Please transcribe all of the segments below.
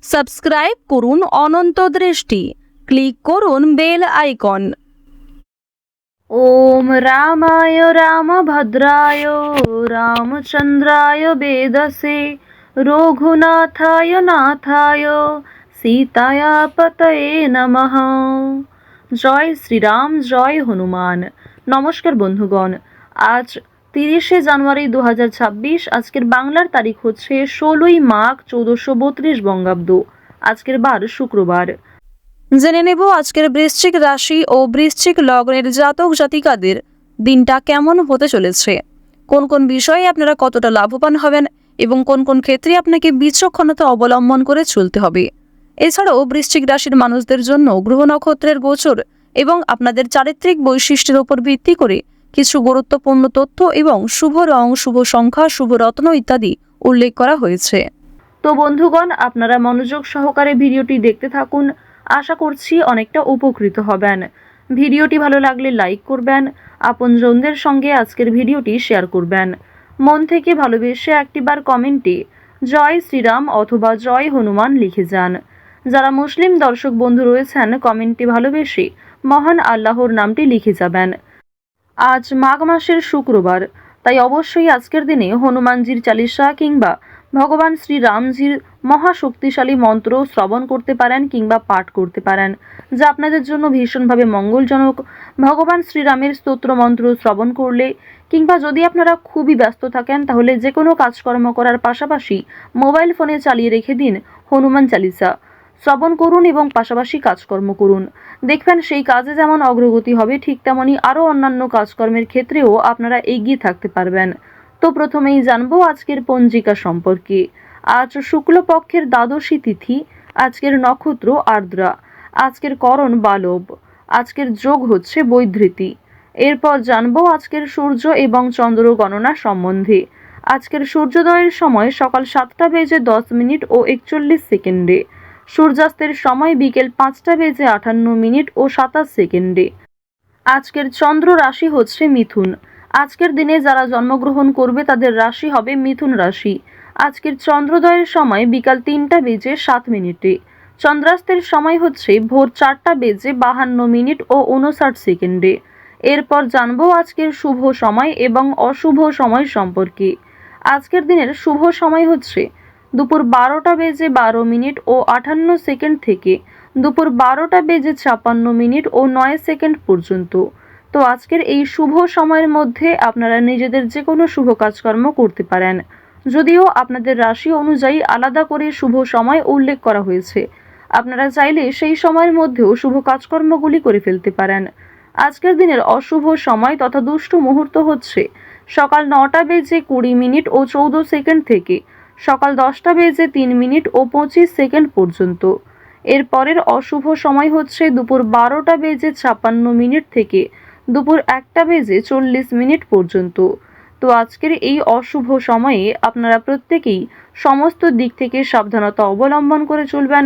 Subscribe করুন অনন্ত দৃষ্টি, click করুন বেল আইকন। ওম রামায় রামভদ্রায় রামচন্দ্রায় বেদসে রঘুনাথায় নাথায় সীতায়া পতয়ে নমঃ। জয় শ্রীরাম, জয় হনুমান। নমস্কার বন্ধুগণ, আজ 30শে জানুয়ারি 2026। আজকের বাংলার তারিখ হচ্ছে 16ই মাঘ 1432 বঙ্গাব্দ। আজকের বার শুক্রবার। জেনে নেব আজকের বৃশ্চিক রাশি ও বৃশ্চিক লগ্নের জাতক জাতিকাদের দিনটা কেমন হতে চলেছে, কোন কোন বিষয়ে আপনারা কতটা লাভবান হবেন এবং কোন কোন ক্ষেত্রে আপনাকে বিচক্ষণতা অবলম্বন করে চলতে হবে। এছাড়াও বৃশ্চিক রাশির মানুষদের জন্য গ্রহ নক্ষত্রের গোচর এবং আপনাদের চারিত্রিক বৈশিষ্ট্যের উপর ভিত্তি করে কিছু গুরুত্বপূর্ণ তথ্য এবং শুভ রং, শুভ সংখ্যা, শুভ রত্ন ইত্যাদি উল্লেখ করা হয়েছে। তো বন্ধুগণ, আপনারা মনোযোগ সহকারে ভিডিওটি দেখতে থাকুন। আশা করছি অনেকটা উপকৃত হবেন। ভিডিওটি ভালো লাগলে লাইক করবেন, আপনজনদের সঙ্গে আজকের ভিডিওটি শেয়ার করবেন। মন থেকে ভালোবেসে একটিবার কমেন্টে জয় শ্রীরাম অথবা জয় হনুমান লিখে যান। যারা মুসলিম দর্শক বন্ধু রয়েছেন, কমেন্টে ভালোবেসে মহান আল্লাহর নামটি লিখে যাবেন। আজ মাঘ মাসের শুক্রবার, তাই অবশ্যই আজকের দিনে হনুমানজির চালিসা কিংবা ভগবান শ্রীরামজির মহাশক্তিশালী মন্ত্র শ্রবণ করতে পারেন কিংবা পাঠ করতে পারেন, যা আপনাদের জন্য ভীষণভাবে মঙ্গলজনক। ভগবান শ্রীরামের স্তোত্র মন্ত্র শ্রবণ করলে কিংবা যদি আপনারা খুবই ব্যস্ত থাকেন, তাহলে যে কোনো কাজকর্ম করার পাশাপাশি মোবাইল ফোনে চালিয়ে রেখে দিন হনুমান চালিসা, শ্রবণ করুন এবং পাশাপাশি কাজকর্ম করুন। দেখবেন সেই কাজে যেমন অগ্রগতি হবে, ঠিক তেমনই আরও অন্যান্য কাজকর্মের ক্ষেত্রেও আপনারা এগিয়ে থাকতে পারবেন। তো প্রথমেই জানবো আজকের পঞ্জিকা সম্পর্কে। আজ শুক্লপক্ষের দ্বাদশী তিথি, আজকের নক্ষত্র আর্দ্রা, আজকের করণ বালব, আজকের যোগ হচ্ছে বৈধৃতি। এরপর জানবো আজকের সূর্য এবং চন্দ্র গণনা সম্বন্ধে। আজকের সূর্যোদয়ের সময় সকাল 7টা বেজে 10 মিনিট ও 41 সেকেন্ডে, সূর্যাস্তের সময় বিকেল 5টা বেজে 58 মিনিট ও 27 সেকেন্ডে। আজকের চন্দ্র রাশি হচ্ছে মিথুন। আজকের দিনে যারা জন্মগ্রহণ করবে তাদের রাশি হবে মিথুন রাশি। আজকের চন্দ্রোদয়ের সময় বিকাল 3টা বেজে 7 মিনিটে, চন্দ্রাস্তের সময় হচ্ছে ভোর 4টা বেজে 52 মিনিট ও 59 সেকেন্ডে। এরপর জানবো আজকের শুভ সময় এবং অশুভ সময় সম্পর্কে। আজকের দিনের শুভ সময় হচ্ছে দুপুর 12টা বেজে 12 মিনিট ও 58 সেকেন্ড থেকে দুপুর 12টা বেজে 56 মিনিট ও 9 সেকেন্ড পর্যন্ত। তো আজকের এই শুভ সময়ের মধ্যে আপনারা নিজেদের যে কোনো শুভ কাজকর্ম করতে পারেন, যদিও আপনাদের রাশি অনুযায়ী আলাদা করে শুভ সময় উল্লেখ করা হয়েছে। আপনারা চাইলে সেই সময়ের মধ্যেও শুভ কাজকর্মগুলি করে ফেলতে পারেন। আজকের দিনের অশুভ সময় তথা দুষ্টু মুহূর্ত হচ্ছে সকাল 9টা বেজে 20 মিনিট ও 14 সেকেন্ড থেকে সকাল 10টা বেজে 3 মিনিট ও 25 সেকেন্ড পর্যন্ত। এর পরের অশুভ সময় হচ্ছে দুপুর 12টা বেজে 56 মিনিট থেকে দুপুর 1টা বেজে 40 মিনিট পর্যন্ত। তো আজকের এই অশুভ সময়ে আপনারা প্রত্যেকেই সমস্ত দিক থেকে সাবধানতা অবলম্বন করে চলবেন।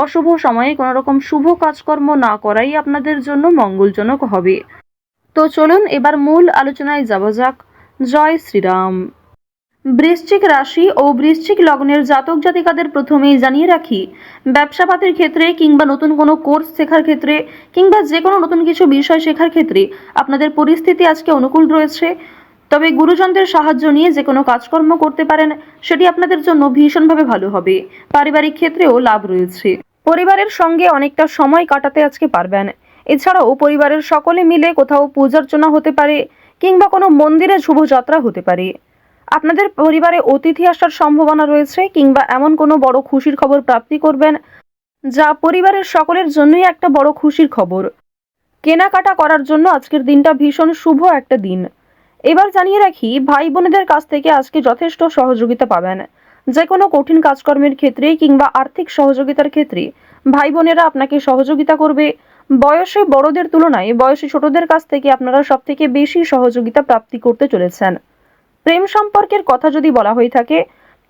অশুভ সময়ে কোনো রকম শুভ কাজকর্ম না করাই আপনাদের জন্য মঙ্গলজনক হবে। তো চলুন এবার মূল আলোচনায় যাওয়া যাক। জয় শ্রীরাম। বৃশ্চিক রাশি ও বৃশ্চিক লগ্নের জাতক জাতিকাদের প্রথমেই জানিয়ে রাখি, ব্যবসাপাতির ক্ষেত্রে কিংবা নতুন কোনো কোর্স শেখার ক্ষেত্রে কিংবা যে কোনো নতুন কিছু বিষয় শেখার ক্ষেত্রে আপনাদের পরিস্থিতি আজকে অনুকূল রয়েছে। তবে গুরুজনদের সাহায্য নিয়ে যে কোনো কাজকর্ম করতে পারেন, সেটি আপনাদের জন্য ভীষণভাবে ভালো হবে। পারিবারিক ক্ষেত্রেও লাভ রয়েছে। পরিবারের সঙ্গে অনেকটা সময় কাটাতে আজকে পারবেন। এছাড়াও পরিবারের সকলে মিলে কোথাও পূজার্চনা হতে পারে কিংবা কোনো মন্দিরে শুভযাত্রা হতে পারে। আপনাদের পরিবারে অতিথি আসার সম্ভাবনা রয়েছে কিংবা এমন কোনো বড় খুশির খবর প্রাপ্তি করবেন, যা পরিবারের সকলের জন্যই একটা বড় খুশির খবর। কেনাকাটা করার জন্য আজকের দিনটা ভীষণ শুভ একটা দিন। এবার জানিয়ে রাখি, ভাই বোনেদের কাছ থেকে আজকে যথেষ্ট সহযোগিতা পাবেন। যে কোনো কঠিন কাজকর্মের ক্ষেত্রে কিংবা আর্থিক সহযোগিতার ক্ষেত্রে ভাই বোনেরা আপনাকে সহযোগিতা করবে। বয়সে বড়দের তুলনায় বয়সে ছোটদের কাছ থেকে আপনারা সব থেকে বেশি সহযোগিতা প্রাপ্তি করতে চলেছেন। প্রেম সম্পর্কের কথা যদি বলা হয়ে থাকে,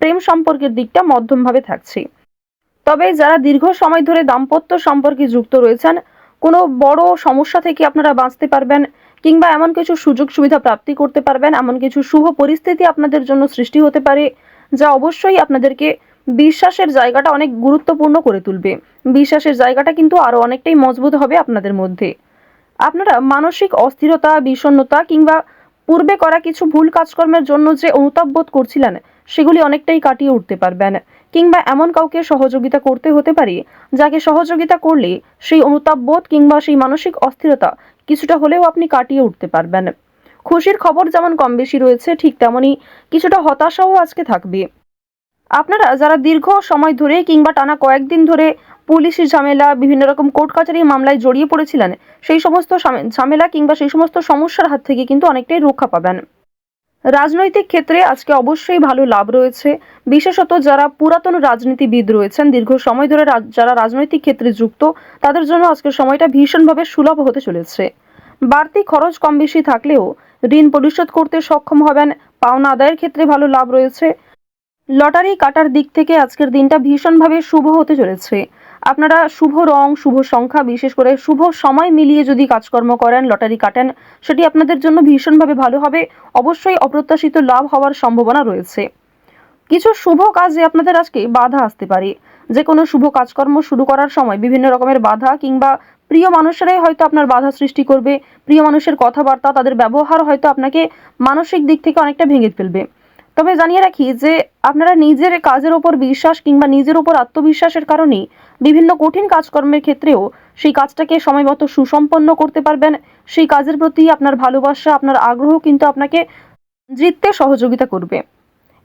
প্রেম সম্পর্কের দিকটা মধ্যমভাবে থাকছে। তবে যারা দীর্ঘ সময় ধরে দাম্পত্য সম্পর্কে যুক্ত রয়েছেন, কোনো বড় সমস্যা থেকে আপনারা বাঁচতে পারবেন কিংবা এমন কিছু সুযোগ সুবিধা প্রাপ্তি করতে পারবেন, এমন কিছু শুভ পরিস্থিতি আপনাদের জন্য সৃষ্টি হতে পারে, যা অবশ্যই আপনাদেরকে বিশ্বাসের জায়গাটা অনেক গুরুত্বপূর্ণ করে তুলবে। বিশ্বাসের জায়গাটা কিন্তু আরো অনেকটাই মজবুত হবে আপনাদের মধ্যে। আপনারা মানসিক অস্থিরতা, বিষণ্ণতা কিংবা পূর্বে করা কিছু ভুল কাজকর্মের জন্য যে অনুতাপ বোধ করছিলেন সেগুলি অনেকটাই কাটিয়ে উঠতে পারবেন। কিংবা এমন কাউকে সহযোগিতা করতে হতে পারে যাকে সহযোগিতা করলে সেই অনুতাপ বোধ কিংবা সেই মানসিক অস্থিরতা কিছুটা হলেও আপনি কাটিয়ে উঠতে পারবেন। খুশির খবর যেমন কম বেশি রয়েছে, ঠিক তেমনই কিছুটা হতাশাও আজকে থাকবে। আপনারা যারা দীর্ঘ সময় ধরে কিংবা টানা কয়েকদিন ধরে পুলিশি ঝামেলা, বিভিন্ন রকম কোর্ট কাচারি মামলায় জড়িয়ে পড়েছিলেন, সেই সমস্ত ঝামেলা কিংবা সেই সমস্ত সমস্যার হাত থেকে কিন্তু অনেকটাই রক্ষা পাবেন। রাজনৈতিক ক্ষেত্রে আজকে অবশ্যই ভালো লাভ রয়েছে। বিশেষত যারা পুরাতন রাজনীতিবিদ রয়েছেন, দীর্ঘ সময় ধরে যারা রাজনৈতিক ক্ষেত্রে যুক্ত, তাদের জন্য আজকের সময়টা ভীষণভাবে সুলভ হতে চলেছে। বাড়তি খরচ কম বেশি থাকলেও ঋণ পরিশোধ করতে সক্ষম হবেন। পাওনা আদায়ের ক্ষেত্রে ভালো লাভ রয়েছে। লটারি কাটার দিক থেকে আজকের দিনটা ভীষণভাবে শুভ হতে চলেছে। আপনারা শুভ রং, শুভ সংখ্যা, বিশেষ করে শুভ সময় মিলিয়ে যদি কাজকর্ম করেন, লটারি কাটেন, সেটি আপনাদের জন্য ভীষণভাবে ভালো হবে। অবশ্যই অপ্রত্যাশিত লাভ হওয়ার সম্ভাবনা রয়েছে। কিছু শুভ কাজে আপনাদের আজকে বাধা আসতে পারে। যে কোনো শুভ কাজকর্ম শুরু করার সময় বিভিন্ন রকমের বাধা কিংবা প্রিয় মানুষেরাই হয়তো আপনার বাধা সৃষ্টি করবে। প্রিয় মানুষের কথাবার্তা, তাদের ব্যবহার হয়তো আপনাকে মানসিক দিক থেকে অনেকটা ভেঙে ফেলবে। তবে জানিয়ে রাখি যে আপনারা নিজের কাজের ওপর বিশ্বাস কিংবা নিজের ওপর আত্মবিশ্বাসের কারণেই বিভিন্ন কঠিন কাজকর্মের ক্ষেত্রেও সেই কাজটাকে সময়মতো সুসম্পন্ন করতে পারবেন। সেই কাজের প্রতি আপনার ভালোবাসা, আপনার আগ্রহ কিন্তু আপনাকে জিততে সহযোগিতা করবে।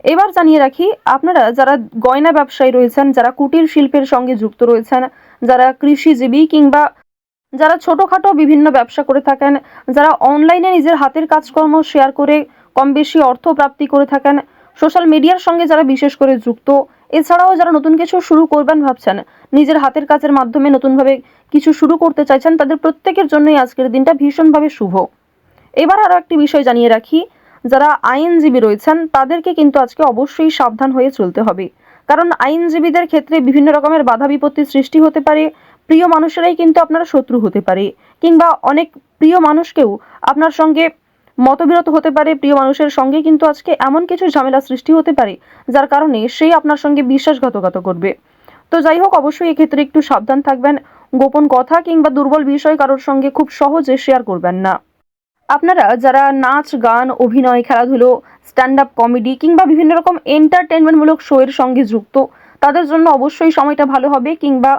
এবার জানিয়ে রাখি, আপনারা যারা গয়না ব্যবসায়ী রয়েছেন, যারা কুটির শিল্পের সঙ্গে যুক্ত রয়েছেন, যারা কৃষিজীবী কিংবা যারা ছোটোখাটো বিভিন্ন ব্যবসা করে থাকেন, যারা অনলাইনে নিজের হাতের কাজকর্ম শেয়ার করে কম বেশি অর্থ প্রাপ্তি করে থাকেন, সোশ্যাল মিডিয়ার সঙ্গে যারা বিশেষ করে যুক্ত, এছাড়াও যারা নতুন কিছু শুরু করবেন ভাবছেন, নিজের হাতের কাজের মাধ্যমে নতুনভাবে কিছু শুরু করতে চাইছেন, তাদের প্রত্যেকের জন্যই আজকের দিনটা ভীষণভাবে শুভ। এবার আরও একটি বিষয় জানিয়ে রাখি, যারা আইনজীবী রয়েছেন তাদেরকে কিন্তু আজকে অবশ্যই সাবধান হয়ে চলতে হবে। কারণ আইনজীবীদের ক্ষেত্রে বিভিন্ন রকমের বাধা বিপত্তির সৃষ্টি হতে পারে। প্রিয় মানুষেরাই কিন্তু আপনার শত্রু হতে পারে, কিংবা অনেক প্রিয় মানুষকেও আপনার সঙ্গে মতবিরোধ হতে পারে। প্রিয় মানুষের সঙ্গে কিন্তু আজকে এমন কিছু ঝামেলা সৃষ্টি হতে পারে যার কারণে সেই আপনার সঙ্গে বিশ্বাসঘাতকতা করবে। তো যাই হোক, অবশ্যই এক্ষেত্রে একটু সাবধান থাকবেন। গোপন কথা কিংবা দুর্বল বিষয় কারোর সঙ্গে খুব সহজে শেয়ার করবেন না। আপনারা যারা নাচ, গান, অভিনয়, খেলাধুলো, স্ট্যান্ড আপ কমেডি কিংবা বিভিন্ন রকম এন্টারটেনমেন্টমূলক শো এর সঙ্গে যুক্ত, তাদের জন্য অবশ্যই সময়টা ভালো হবে। কিংবা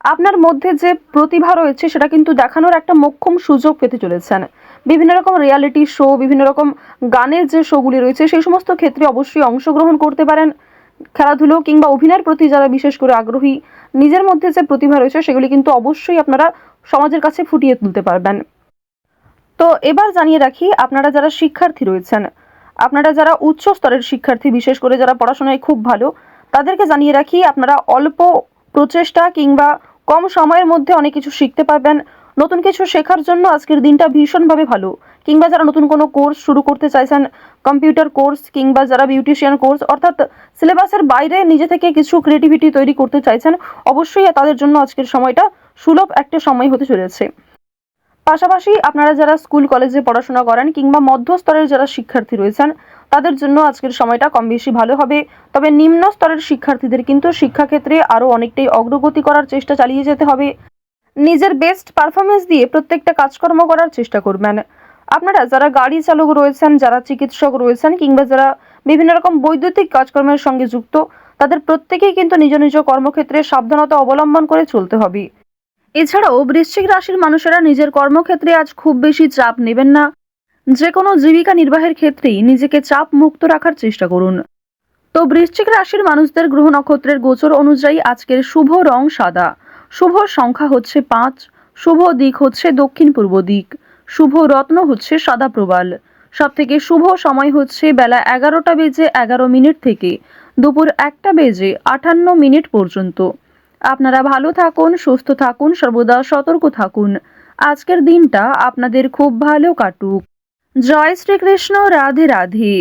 আপনার মধ্যে যে প্রতিভা রয়েছে সেটা কিন্তু দেখানোর একটা মোক্ষম সুযোগ পেতে চলেছেন। বিভিন্ন রকম রিয়ালিটি শো, বিভিন্ন রকম গানের যে শোগুলি রয়েছে সেই সমস্ত ক্ষেত্রে অবশ্যই অংশগ্রহণ করতে পারেন। খেলাধুলো কিংবা অভিনয়ের প্রতি যারা বিশেষ করে আগ্রহী, নিজের মধ্যে যে প্রতিভা রয়েছে সেগুলি কিন্তু অবশ্যই আপনারা সমাজের কাছে ফুটিয়ে তুলতে পারবেন। তো এবার জানিয়ে রাখি, আপনারা যারা শিক্ষার্থী রয়েছেন, আপনারা যারা উচ্চ স্তরের শিক্ষার্থী, বিশেষ করে যারা পড়াশোনায় খুব ভালো, তাদেরকে জানিয়ে রাখি আপনারা অল্প প্রচেষ্টা কিংবা কম সময়ের মধ্যে অনেক কিছু শিখতে পারবেন। নতুন কিছু শেখার জন্য আজকের দিনটা ভীষণভাবে ভালো। কিংবা যারা নতুন কোনো কোর্স শুরু করতে চাইছেন, কম্পিউটার কোর্স কিংবা যারা বিউটিশিয়ান কোর্স, অর্থাৎ সিলেবাসের বাইরে নিজে থেকে কিছু ক্রিয়েটিভিটি তৈরি করতে চাইছেন, অবশ্যই তাদের জন্য আজকের সময়টা সুলভ একটা সময় হতে চলেছে। পাশাপাশি আপনারা যারা স্কুল কলেজে পড়াশোনা করেন কিংবা মধ্যস্তরের যারা শিক্ষার্থী রয়েছেন, তাদের জন্য আজকের সময়টা কম বেশি ভালো হবে। তবে নিম্ন স্তরের শিক্ষার্থীদের কিন্তু শিক্ষাক্ষেত্রে আরও অনেকটাই অগ্রগতি করার চেষ্টা চালিয়ে যেতে হবে। নিজের বেস্ট পারফরমেন্স দিয়ে প্রত্যেকটা কাজকর্ম করার চেষ্টা করবেন। আপনারা যারা গাড়ি চালক রয়েছেন, যারা চিকিৎসক রয়েছেন কিংবা যারা বিভিন্ন রকম বৈদ্যুতিক কাজকর্মের সঙ্গে যুক্ত, তাদের প্রত্যেকেই কিন্তু নিজ নিজ কর্মক্ষেত্রে সাবধানতা অবলম্বন করে চলতে হবে। এছাড়াও বৃশ্চিক রাশির মানুষেরা নিজের কর্মক্ষেত্রে আজ খুব বেশি চাপ নেবেন না। যে কোনো জীবিকা নির্বাহের ক্ষেত্রেই নিজেকে চাপ মুক্ত রাখার চেষ্টা করুন। তো বৃশ্চিক রাশির মানুষদের গ্রহ নক্ষত্রের গোচর অনুযায়ী আজকের শুভ রং সাদা, শুভ সংখ্যা হচ্ছে 5, শুভ দিক হচ্ছে দক্ষিণ পূর্ব দিক, শুভ রত্ন হচ্ছে সাদা প্রবাল। সব থেকে শুভ সময় হচ্ছে বেলা 11:11 থেকে দুপুর 1:58 পর্যন্ত। আপনারা ভালো থাকুন, সুস্থ থাকুন, সর্বদা সতর্ক থাকুন। আজকের দিনটা আপনাদের খুব ভালো কাটুক। জয় শ্রীকৃষ্ণ। রাধে রাধে।